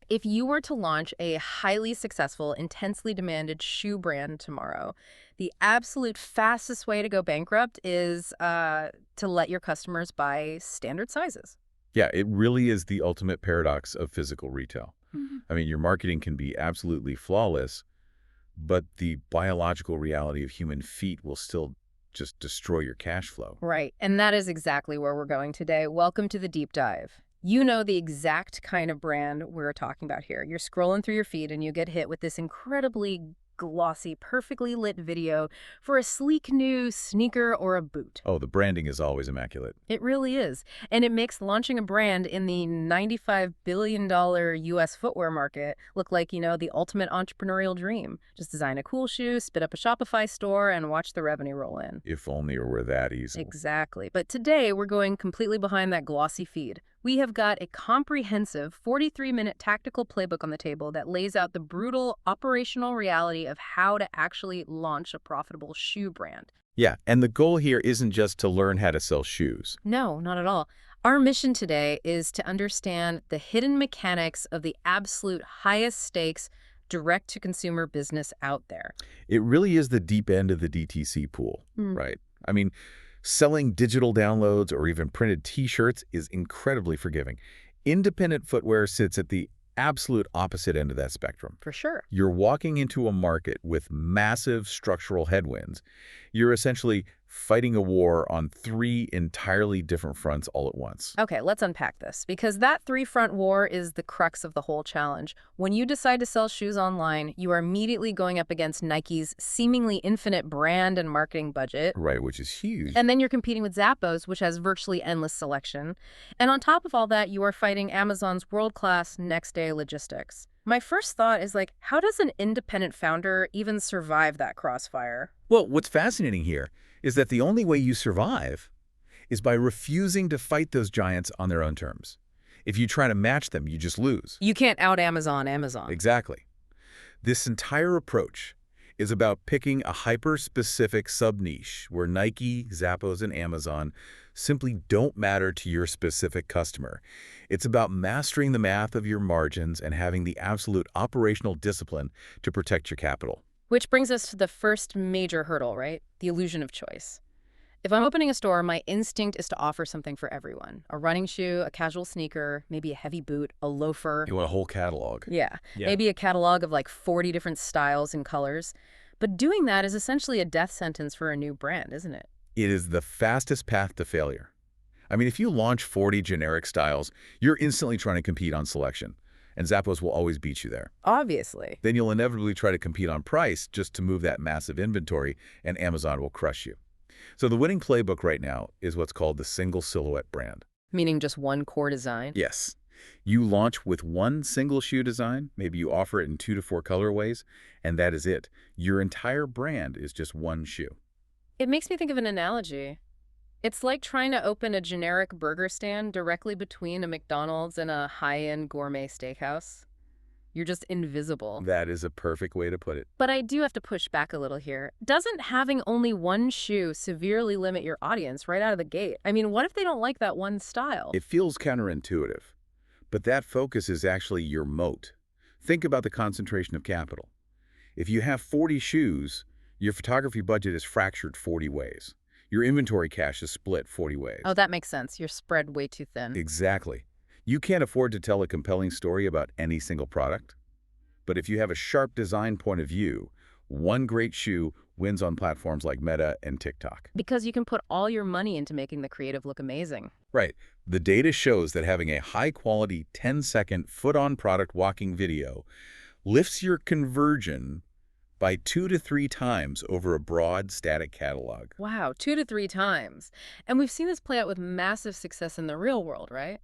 If you were to launch a highly successful, intensely demanded shoe brand tomorrow, the absolute fastest way to go bankrupt is to let your customers buy standard sizes. Yeah, it really is the ultimate paradox of physical retail. Mhm. I mean, your marketing can be absolutely flawless, but the biological reality of human feet will still just destroy your cash flow. Right, and that is exactly where we're going today. Welcome to the deep dive. You know the exact kind of brand we're talking about here. You're scrolling through your feed and you get hit with this incredibly glossy, perfectly lit video for a sleek new sneaker or a boot. Oh, the branding is always immaculate. It really is. And it makes launching a brand in the $95 billion US footwear market look like, the ultimate entrepreneurial dream. Just design a cool shoe, spit up a Shopify store, and watch the revenue roll in. If only it were that easy. Exactly. But today, we're going completely behind that glossy feed. We have got a comprehensive 43-minute tactical playbook on the table that lays out the brutal operational reality of how to actually launch a profitable shoe brand. Yeah, and the goal here isn't just to learn how to sell shoes. No, not at all. Our mission today is to understand the hidden mechanics of the absolute highest stakes direct-to-consumer business out there. It really is the deep end of the DTC pool, Mm. right? I mean, selling digital downloads or even printed T-shirts is incredibly forgiving. Independent footwear sits at the absolute opposite end of that spectrum. For sure. You're walking into a market with massive structural headwinds. You're essentially fighting a war on three entirely different fronts all at once. Okay, let's unpack this, because that three-front war is the crux of the whole challenge. When you decide to sell shoes online, you are immediately going up against Nike's seemingly infinite brand and marketing budget. Right, which is huge. And then you're competing with Zappos, which has virtually endless selection. And on top of all that, you are fighting Amazon's world-class next-day logistics. My first thought is how does an independent founder even survive that crossfire? Well, what's fascinating here is that the only way you survive is by refusing to fight those giants on their own terms. If you try to match them, you just lose. You can't out-Amazon Amazon. Exactly. This entire approach is about picking a hyper-specific sub-niche where Nike, Zappos, and Amazon simply don't matter to your specific customer. It's about mastering the math of your margins and having the absolute operational discipline to protect your capital. Which brings us to the first major hurdle, right? The illusion of choice. If I'm opening a store, my instinct is to offer something for everyone. A running shoe, a casual sneaker, maybe a heavy boot, a loafer. You want a whole catalog. Yeah, Yeah. maybe a catalog of 40 different styles and colors. But doing that is essentially a death sentence for a new brand, isn't it? It is the fastest path to failure. I mean, if you launch 40 generic styles, you're instantly trying to compete on selection, and Zappos will always beat you there. Obviously. Then you'll inevitably try to compete on price just to move that massive inventory, and Amazon will crush you. So the winning playbook right now is what's called the single silhouette brand. Meaning just one core design? Yes. You launch with one single shoe design, maybe you offer it in 2 to 4 colorways, and that is it. Your entire brand is just one shoe. It makes me think of an analogy. It's like trying to open a generic burger stand directly between a McDonald's and a high-end gourmet steakhouse. You're just invisible. That is a perfect way to put it. But I do have to push back a little here. Doesn't having only one shoe severely limit your audience right out of the gate? I mean, what if they don't like that one style? It feels counterintuitive, but that focus is actually your moat. Think about the concentration of capital. If you have 40 shoes, your photography budget is fractured 40 ways. Your inventory cache is split 40 ways. Oh, that makes sense. You're spread way too thin. Exactly. You can't afford to tell a compelling story about any single product. But if you have a sharp design point of view, one great shoe wins on platforms like Meta and TikTok. Because you can put all your money into making the creative look amazing. Right. The data shows that having a high-quality 10-second foot-on-product walking video lifts your conversion by 2 to 3 times over a broad, static catalog. Wow, 2 to 3 times. And we've seen this play out with massive success in the real world, right?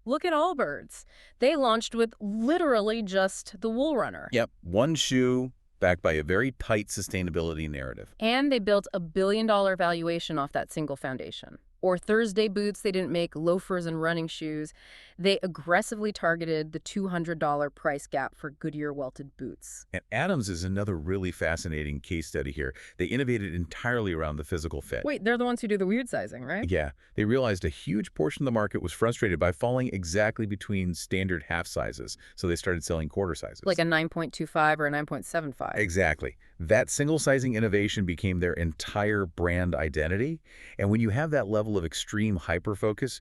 Look at Allbirds. They launched with literally just the Wool Runner. Yep, one shoe backed by a very tight sustainability narrative. And they built $1 billion valuation off that single foundation. or Thursday boots. They didn't make loafers and running shoes. They aggressively targeted the $200 price gap for Goodyear welted boots. And Adams is another really fascinating case study here. They innovated entirely around the physical fit. Wait, they're the ones who do the weird sizing, right? Yeah, they realized a huge portion of the market was frustrated by falling exactly between standard half sizes, so they started selling quarter sizes. Like a 9.25 or a 9.75. Exactly. That single sizing innovation became their entire brand identity. And when you have that level of extreme hyper-focus,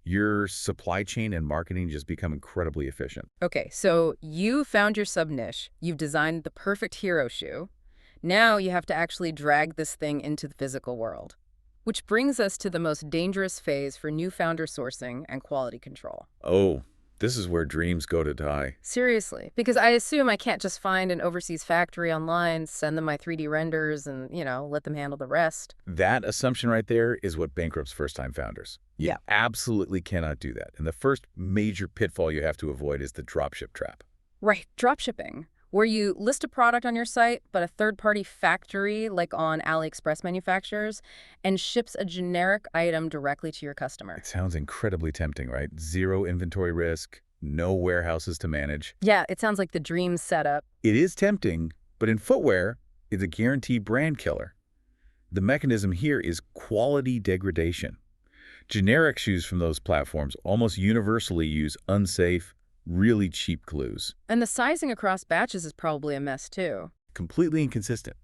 your supply chain and marketing just become incredibly efficient. Okay, so you found your sub-niche. You've designed the perfect hero shoe. Now you have to actually drag this thing into the physical world. Which brings us to the most dangerous phase for new founder sourcing and quality control. Oh, this is where dreams go to die. Seriously, because I assume I can't just find an overseas factory online, send them my 3D renders, and, let them handle the rest. That assumption right there is what bankrupts first-time founders. You Yeah. absolutely cannot do that. And the first major pitfall you have to avoid is the dropship trap. Right, dropshipping, where you list a product on your site, but a third-party factory, like on AliExpress manufacturers, and ships a generic item directly to your customer. It sounds incredibly tempting, right? Zero inventory risk, no warehouses to manage. Yeah, it sounds like the dream setup. It is tempting, but in footwear, it's a guaranteed brand killer. The mechanism here is quality degradation. Generic shoes from those platforms almost universally use unsafe, really cheap glues. And the sizing across batches is probably a mess, too. Completely inconsistent.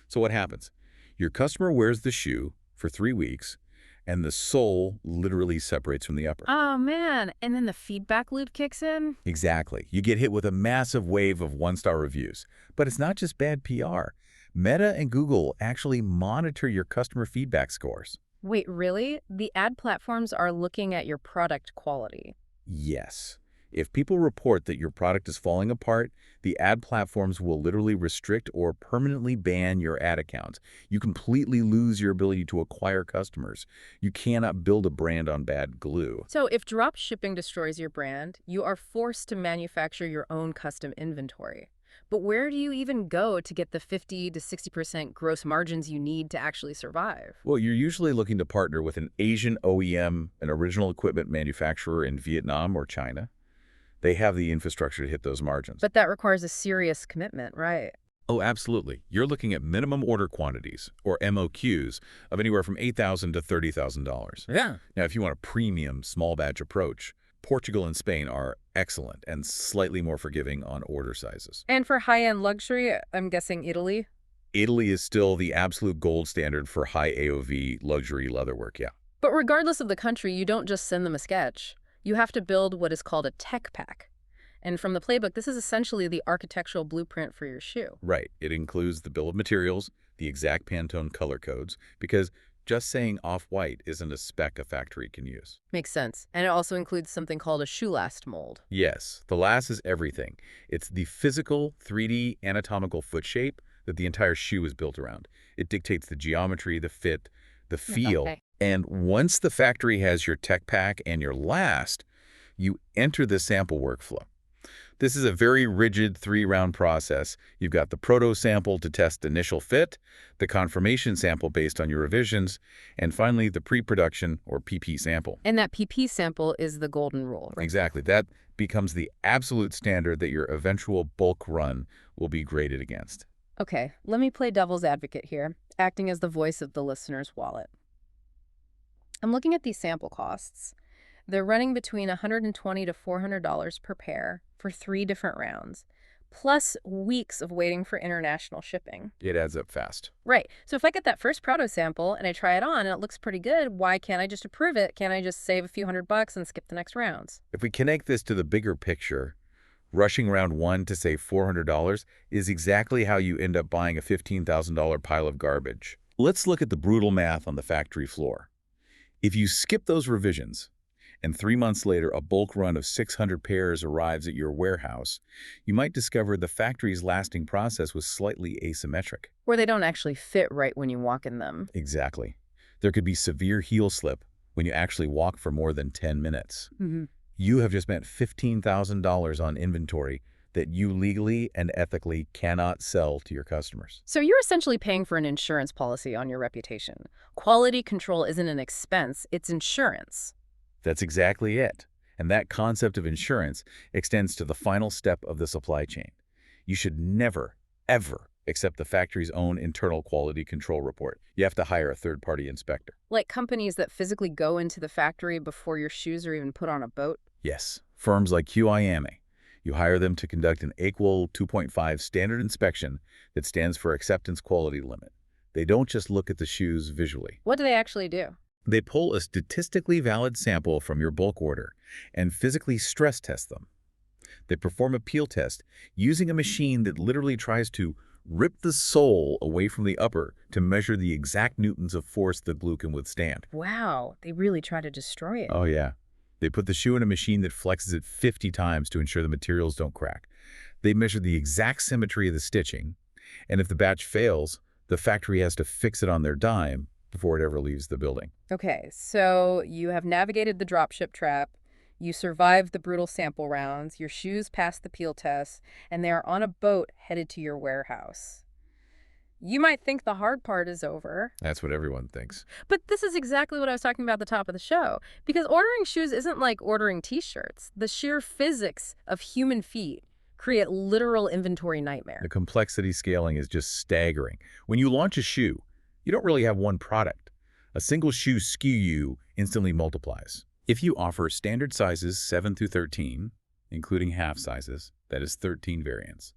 So what happens? Your customer wears the shoe for 3 weeks, and the sole literally separates from the upper. Oh, man. And then the feedback loop kicks in? Exactly. You get hit with a massive wave of one-star reviews. But it's not just bad PR. Meta and Google actually monitor your customer feedback scores. Wait, really? The ad platforms are looking at your product quality. Yes. If people report that your product is falling apart, the ad platforms will literally restrict or permanently ban your ad account. You completely lose your ability to acquire customers. You cannot build a brand on bad glue. So if drop shipping destroys your brand, you are forced to manufacture your own custom inventory. But where do you even go to get the 50 to 60% gross margins you need to actually survive? Well, you're usually looking to partner with an Asian OEM, an original equipment manufacturer in Vietnam or China. They have the infrastructure to hit those margins. But that requires a serious commitment, right? Oh, absolutely. You're looking at minimum order quantities, or MOQs, of anywhere from $8,000 to $30,000. Yeah. Now, if you want a premium, small batch approach, Portugal and Spain are excellent and slightly more forgiving on order sizes. And for high-end luxury, I'm guessing Italy? Italy is still the absolute gold standard for high AOV luxury leatherwork, yeah. But regardless of the country, you don't just send them a sketch. You have to build what is called a tech pack. And from the playbook, this is essentially the architectural blueprint for your shoe. Right. It includes the bill of materials, the exact Pantone color codes, because just saying off-white isn't a spec a factory can use. Makes sense. And it also includes something called a shoe last mold. Yes, the last is everything. It's the physical, 3D anatomical foot shape that the entire shoe is built around. It dictates the geometry, the fit, the feel. Okay. And once the factory has your tech pack and your last, you enter the sample workflow. This is a very rigid 3-round process. You've got the proto sample to test initial fit, the confirmation sample based on your revisions, and finally the pre-production or PP sample. And that PP sample is the golden rule, right? Exactly. That becomes the absolute standard that your eventual bulk run will be graded against. Okay, let me play devil's advocate here, acting as the voice of the listener's wallet. I'm looking at these sample costs. They're running between $120 to $400 per pair for 3 different rounds, plus weeks of waiting for international shipping. It adds up fast. Right. So if I get that first proto sample and I try it on and it looks pretty good, why can't I just approve it? Can't I just save a few $100 and skip the next rounds? If we connect this to the bigger picture, rushing round 1 to save $400 is exactly how you end up buying a $15,000 pile of garbage. Let's look at the brutal math on the factory floor. If you skip those revisions, and 3 months later a bulk run of 600 pairs arrives at your warehouse, you might discover the factory's lasting process was slightly asymmetric. Where they don't actually fit right when you walk in them. Exactly. There could be severe heel slip when you actually walk for more than 10 minutes. Mm-hmm. You have just spent $15,000 on inventory that you legally and ethically cannot sell to your customers. So you're essentially paying for an insurance policy on your reputation. Quality control isn't an expense, it's insurance. That's exactly it. And that concept of insurance extends to the final step of the supply chain. You should never, ever accept the factory's own internal quality control report. You have to hire a third-party inspector. Like companies that physically go into the factory before your shoes are even put on a boat? Yes, firms like QIAME. You hire them to conduct an AQUAL 2.5 standard inspection that stands for Acceptance Quality Limit. They don't just look at the shoes visually. What do they actually do? They pull a statistically valid sample from your bulk order and physically stress test them. They perform a peel test using a machine that literally tries to rip the sole away from the upper to measure the exact newtons of force the glue can withstand. Wow, they really try to destroy it. Oh, yeah. They put the shoe in a machine that flexes it 50 times to ensure the materials don't crack. They measure the exact symmetry of the stitching, and if the batch fails, the factory has to fix it on their dime before it ever leaves the building. Okay, so you have navigated the dropship trap, you survived the brutal sample rounds, your shoes passed the peel test, and they are on a boat headed to your warehouse. You might think the hard part is over, That's what everyone thinks. but this is exactly what I was talking about at the top of the show. Because ordering shoes isn't like ordering t-shirts. The sheer physics of human feet create literal inventory nightmare. The complexity scaling is just staggering. When you launch a shoe, you don't really have one product. A single shoe SKU instantly multiplies. If you offer standard sizes 7 through 13, including half sizes, that is 13 variants,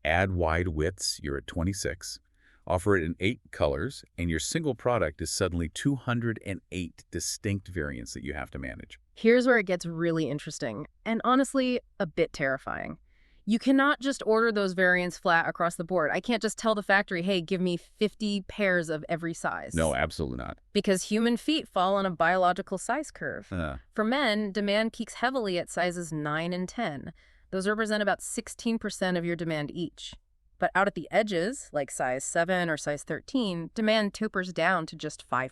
add wide widths, you're at 26, offer it in 8 colors, and your single product is suddenly 208 distinct variants that you have to manage. Here's where it gets really interesting, and honestly, a bit terrifying. You cannot just order those variants flat across the board. I can't just tell the factory, hey, give me 50 pairs of every size. No, absolutely not. Because human feet fall on a biological size curve. Uh, For men, demand peaks heavily at sizes 9 and 10. Those represent about 16% of your demand each. But out at the edges, like size 7 or size 13, demand tapers down to just 5%.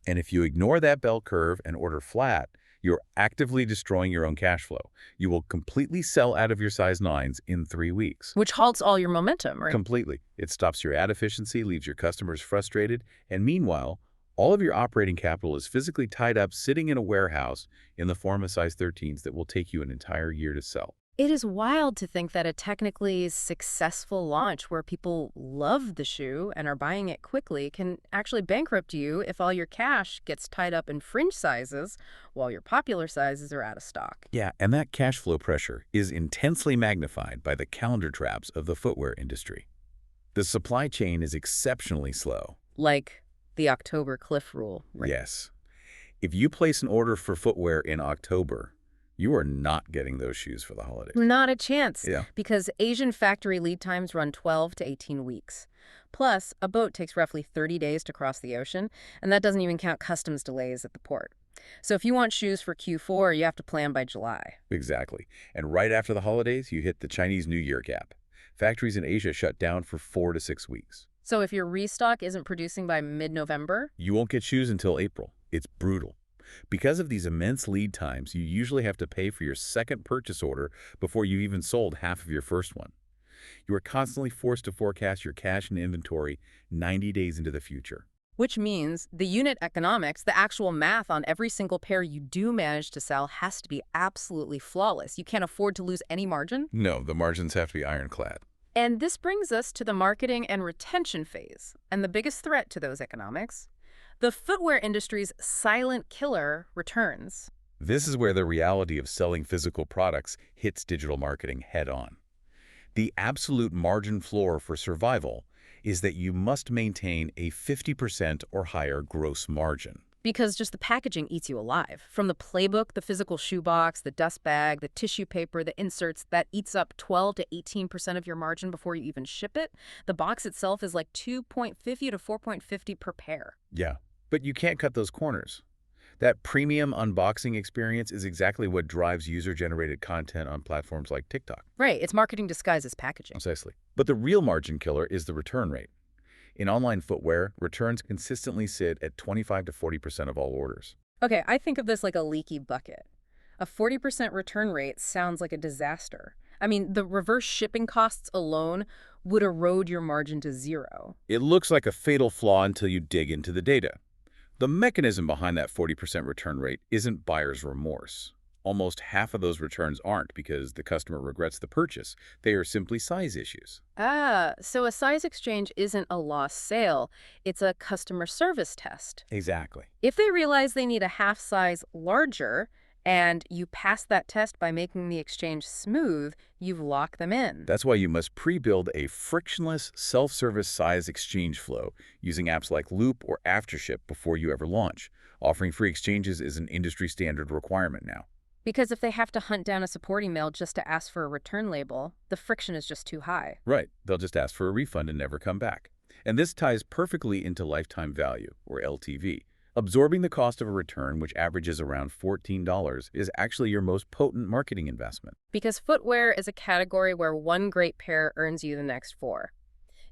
and if you ignore that bell curve and order flat, you're actively destroying your own cash flow. You will completely sell out of your size 9s in 3 weeks. Which halts all your momentum, right? Completely. It stops your ad efficiency, leaves your customers frustrated, and meanwhile, all of your operating capital is physically tied up sitting in a warehouse in the form of size 13s that will take you an entire year to sell. It is wild to think that a technically successful launch where people love the shoe and are buying it quickly can actually bankrupt you if all your cash gets tied up in fringe sizes while your popular sizes are out of stock. Yeah, and that cash flow pressure is intensely magnified by the calendar traps of the footwear industry. The supply chain is exceptionally slow. Like the October cliff rule. Right? Yes. If you place an order for footwear in October, you are not getting those shoes for the holidays. Not a chance. Yeah. Because Asian factory lead times run 12 to 18 weeks. Plus, a boat takes roughly 30 days to cross the ocean, and that doesn't even count customs delays at the port. So if you want shoes for Q4, you have to plan by July. Exactly. And right after the holidays, you hit the Chinese New Year gap. Factories in Asia shut down for 4 to 6 weeks. So if your restock isn't producing by mid-November, You won't get shoes until April. It's brutal. Because of these immense lead times, you usually have to pay for your second purchase order before you've even sold half of your first one. You are constantly forced to forecast your cash and inventory 90 days into the future. which means the unit economics, the actual math on every single pair you do manage to sell has to be absolutely flawless. You can't afford to lose any margin. No, the margins have to be ironclad. And this brings us to the marketing and retention phase, and the biggest threat to those economics. The footwear industry's silent killer returns. This is where the reality of selling physical products hits digital marketing head-on. The absolute margin floor for survival is that you must maintain a 50% or higher gross margin. Because just the packaging eats you alive. From the playbook, the physical shoebox, the dust bag, the tissue paper, the inserts, that eats up 12 to 18% of your margin before you even ship it. The box itself is like $2.50 to $4.50 per pair. Yeah, but you can't cut those corners. That premium unboxing experience is exactly what drives user-generated content on platforms like TikTok. Right, it's marketing disguised as packaging. Precisely. But the real margin killer is the return rate. In online footwear, returns consistently sit at 25 to 40% of all orders. Okay, I think of this like a leaky bucket. A 40% return rate sounds like a disaster. I mean, the reverse shipping costs alone would erode your margin to zero. It looks like a fatal flaw until you dig into the data. The mechanism behind that 40% return rate isn't buyer's remorse. Almost half of those returns aren't because the customer regrets the purchase. They are simply size issues. Ah, so a size exchange isn't a lost sale. It's a customer service test. Exactly. If they realize they need a half size larger and you pass that test by making the exchange smooth, you've locked them in. That's why you must pre-build a frictionless self-service size exchange flow using apps like Loop or AfterShip before you ever launch. Offering free exchanges is an industry standard requirement now. Because if they have to hunt down a support email just to ask for a return label, the friction is just too high. Right. They'll just ask for a refund and never come back. And this ties perfectly into lifetime value, or LTV. Absorbing the cost of a return, which averages around $14, is actually your most potent marketing investment. Because footwear is a category where one great pair earns you the next four.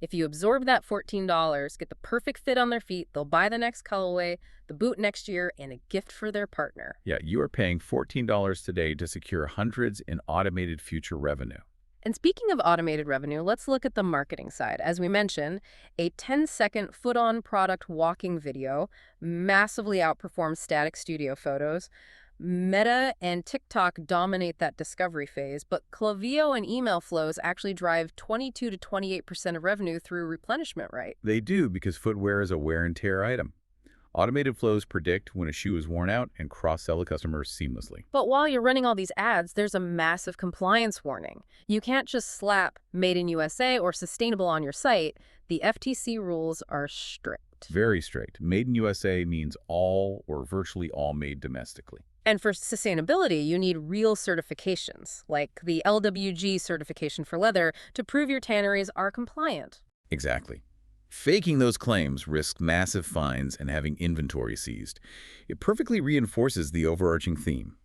If you absorb that $14, get the perfect fit on their feet, they'll buy the next colorway, the boot next year, and a gift for their partner. Yeah, you are paying $14 today to secure hundreds in automated future revenue. And speaking of automated revenue, let's look at the marketing side. As we mentioned, a 10-second foot-on product walking video massively outperforms static studio photos. Meta and TikTok dominate that discovery phase, but Klaviyo and email flows actually drive 22 to 28% of revenue through replenishment, right? They do because footwear is a wear and tear item. Automated flows predict when a shoe is worn out and cross-sell a customer seamlessly. But while you're running all these ads, there's a massive compliance warning. You can't just slap Made in USA or sustainable on your site. The FTC rules are strict. Very strict. Made in USA means all or virtually all made domestically. And for sustainability, you need real certifications, like the LWG certification for leather, to prove your tanneries are compliant. Exactly. Faking those claims risks massive fines and having inventory seized. It perfectly reinforces the overarching theme.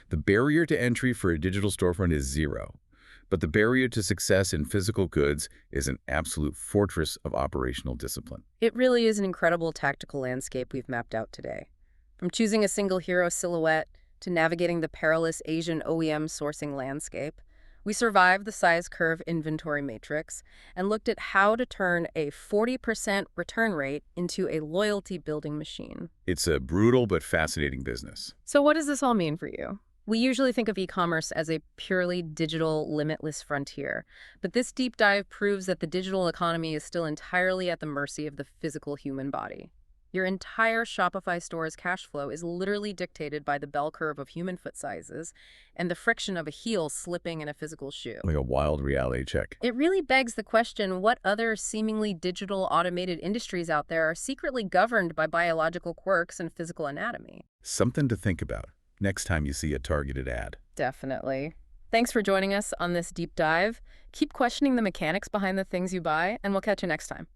The barrier to entry for a digital storefront is zero, but the barrier to success in physical goods is an absolute fortress of operational discipline. It really is an incredible tactical landscape we've mapped out today. From choosing a single hero silhouette to navigating the perilous Asian OEM sourcing landscape, we survived the size curve inventory matrix and looked at how to turn a 40% return rate into a loyalty-building machine. It's a brutal but fascinating business. So what does this all mean for you? We usually think of e-commerce as a purely digital, limitless frontier, but this deep dive proves that the digital economy is still entirely at the mercy of the physical human body. Your entire Shopify store's cash flow is literally dictated by the bell curve of human foot sizes and the friction of a heel slipping in a physical shoe. Like a wild reality check. It really begs the question, what other seemingly digital automated industries out there are secretly governed by biological quirks and physical anatomy? Something to think about next time you see a targeted ad. Definitely. Thanks for joining us on this deep dive. Keep questioning the mechanics behind the things you buy, and we'll catch you next time.